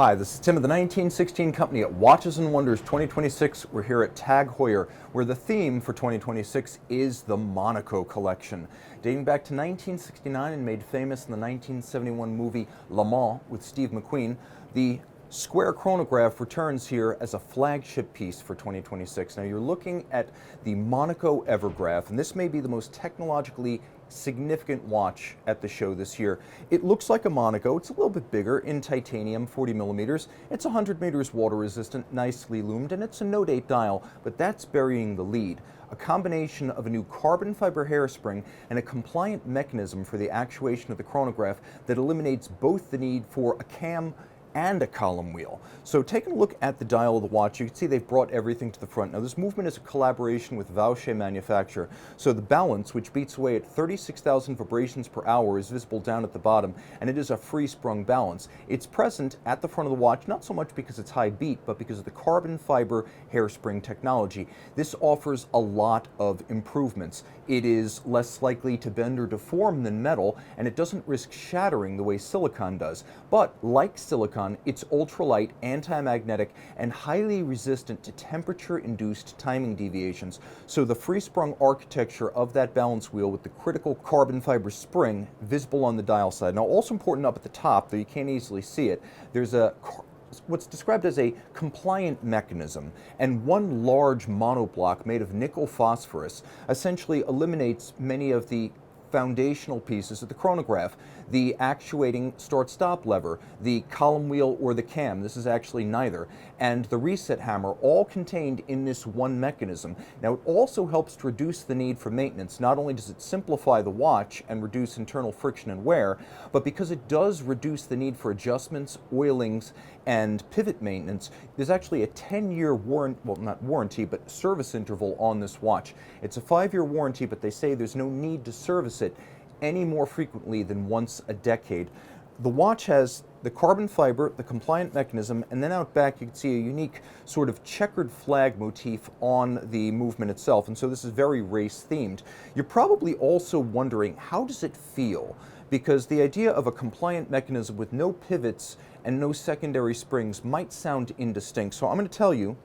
Hi, this is Tim of the 1916 Company at Watches and Wonders 2026. We're here at TAG Heuer, where the theme for 2026 is the Monaco collection. Dating back to 1969 and made famous in the 1971 movie Le Mans with Steve McQueen, the square chronograph returns here as a flagship piece for 2026. Now you're looking at the Monaco Evergraph, and this may be the most technologically significant watch at the show this year. It looks like a Monaco. It's a little bit bigger in titanium, 40 millimeters. It's 100 meters water resistant, nicely loomed, and it's a Note 8 dial, but that's burying the lead. A combination of a new carbon fiber hairspring and a compliant mechanism for the actuation of the chronograph that eliminates both the need for a cam and a column wheel. So taking a look at the dial of the watch, you can see they've brought everything to the front. Now this movement is a collaboration with Vaucher manufacturer. So the balance, which beats away at 36,000 vibrations per hour, is visible down at the bottom, and it is a free sprung balance. It's present at the front of the watch, not so much because it's high beat, but because of the carbon fiber hairspring technology. This offers a lot of improvements. It is less likely to bend or deform than metal, and it doesn't risk shattering the way silicon does. But like silicon, it's ultralight, anti-magnetic, and highly resistant to temperature-induced timing deviations. So the free-sprung architecture of that balance wheel with the critical carbon fiber spring visible on the dial side. Now, also important up at the top, though you can't easily see it, there's what's described as a compliant mechanism, and one large monoblock made of nickel phosphorus essentially eliminates many of the foundational pieces of the chronograph. The actuating start-stop lever, the column wheel or the cam, this is actually neither, and the reset hammer, all contained in this one mechanism. Now it also helps to reduce the need for maintenance. Not only does it simplify the watch and reduce internal friction and wear, but because it does reduce the need for adjustments, oilings, and pivot maintenance, there's actually a 10-year service interval on this watch. It's a 5-year warranty, but they say there's no need to service it any more frequently than once a decade. The watch has the carbon fiber, the compliant mechanism, and then out back you can see a unique sort of checkered flag motif on the movement itself, and so this is very race themed. You're probably also wondering, how does it feel? Because the idea of a compliant mechanism with no pivots and no secondary springs might sound indistinct, so I'm going to tell you.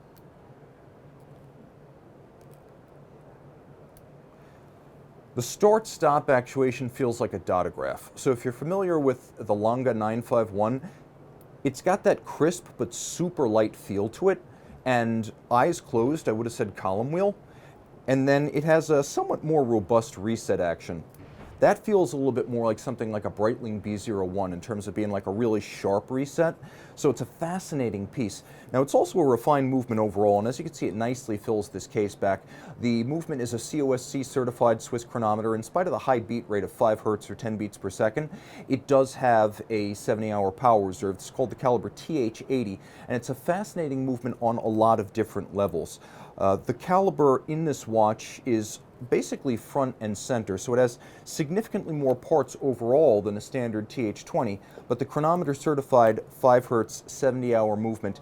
The start-stop actuation feels like a dotograph. So if you're familiar with the LIGA 951, it's got that crisp but super light feel to it, and eyes closed, I would have said column wheel, and then it has a somewhat more robust reset action. That feels a little bit more like something like a Breitling B01 in terms of being like a really sharp reset. So it's a fascinating piece. Now it's also a refined movement overall, and as you can see, it nicely fills this case back. The movement is a COSC-certified Swiss chronometer. In spite of the high beat rate of 5 Hertz or 10 beats per second, it does have a 70-hour power reserve. It's called the caliber TH-80, and it's a fascinating movement on a lot of different levels. The caliber in this watch is basically front and center, so it has significantly more parts overall than a standard TH-20, but the chronometer certified 5 Hertz 70-hour movement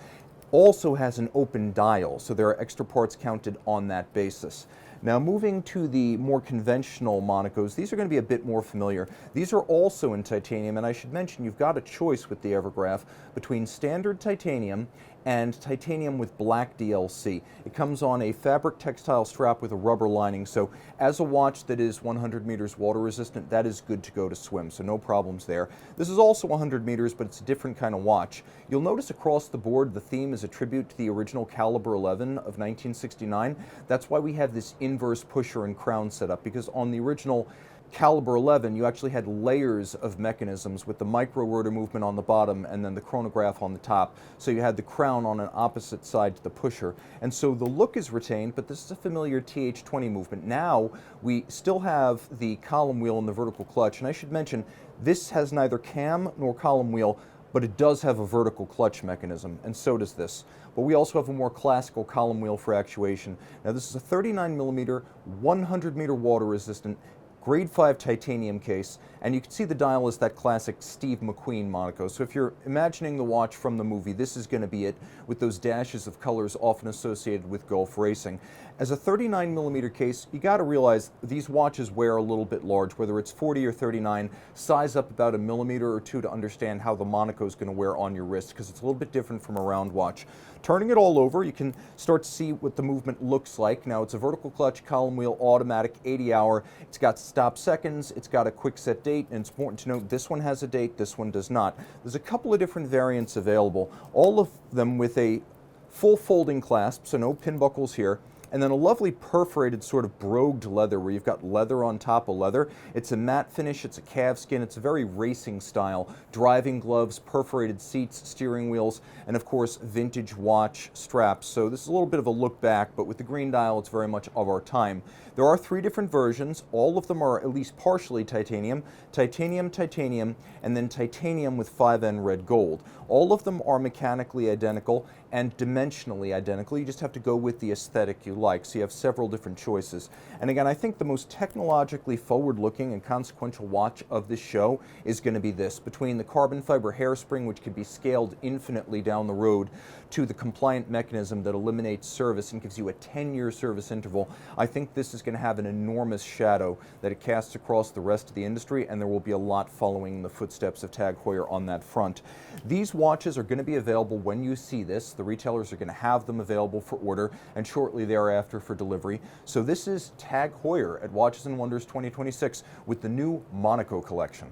also has an open dial, so there are extra parts counted on that basis. Now moving to the more conventional Monacos, these are going to be a bit more familiar. These are also in titanium, and I should mention you've got a choice with the Evergraph between standard titanium and titanium with black DLC. It comes on a fabric textile strap with a rubber lining, so as a watch that is 100 meters water resistant, that is good to go to swim, so no problems there. This is also 100 meters, but it's a different kind of watch. You'll notice across the board the theme is a tribute to the original caliber 11 of 1969. That's why we have this inverse pusher and crown setup, because on the original caliber 11 you actually had layers of mechanisms with the micro rotor movement on the bottom and then the chronograph on the top, so you had the crown on an opposite side to the pusher, and so the look is retained, but this is a familiar TH-20 movement. Now we still have the column wheel and the vertical clutch, and I should mention this has neither cam nor column wheel, but it does have a vertical clutch mechanism, and so does this. But we also have a more classical column wheel for actuation. Now this is a 39 millimeter, 100 meter water resistant, grade 5 titanium case, and you can see the dial is that classic Steve McQueen Monaco. So if you're imagining the watch from the movie, this is going to be it, with those dashes of colors often associated with Gulf racing. As a 39 millimeter case, you got to realize these watches wear a little bit large, whether it's 40 or 39. Size up about a millimeter or two to understand how the Monaco is going to wear on your wrist, because it's a little bit different from a round watch. Turning it all over, you can start to see what the movement looks like. Now, it's a vertical clutch, column wheel, automatic, 80-hour. It's got stop seconds, it's got a quick set date, and it's important to note this one has a date, this one does not. There's a couple of different variants available, all of them with a full folding clasp, so no pin buckles here. And then a lovely perforated sort of brogued leather where you've got leather on top of leather. It's a matte finish, it's a calfskin, it's a very racing style. Driving gloves, perforated seats, steering wheels, and of course vintage watch straps. So this is a little bit of a look back, but with the green dial it's very much of our time. There are 3 different versions. All of them are at least partially titanium, titanium, titanium, and then titanium with 5N red gold. All of them are mechanically identical and dimensionally identical. You just have to go with the aesthetic you like, so you have several different choices. And again, I think the most technologically forward-looking and consequential watch of this show is going to be this. Between the carbon fiber hairspring, which can be scaled infinitely down the road, to the compliant mechanism that eliminates service and gives you a 10-year service interval, I think this is going to have an enormous shadow that it casts across the rest of the industry, and there will be a lot following the footsteps of TAG Heuer on that front. These watches are going to be available when you see this. The retailers are going to have them available for order and shortly thereafter for delivery. So this is TAG Heuer at Watches and Wonders 2026 with the new Monaco collection.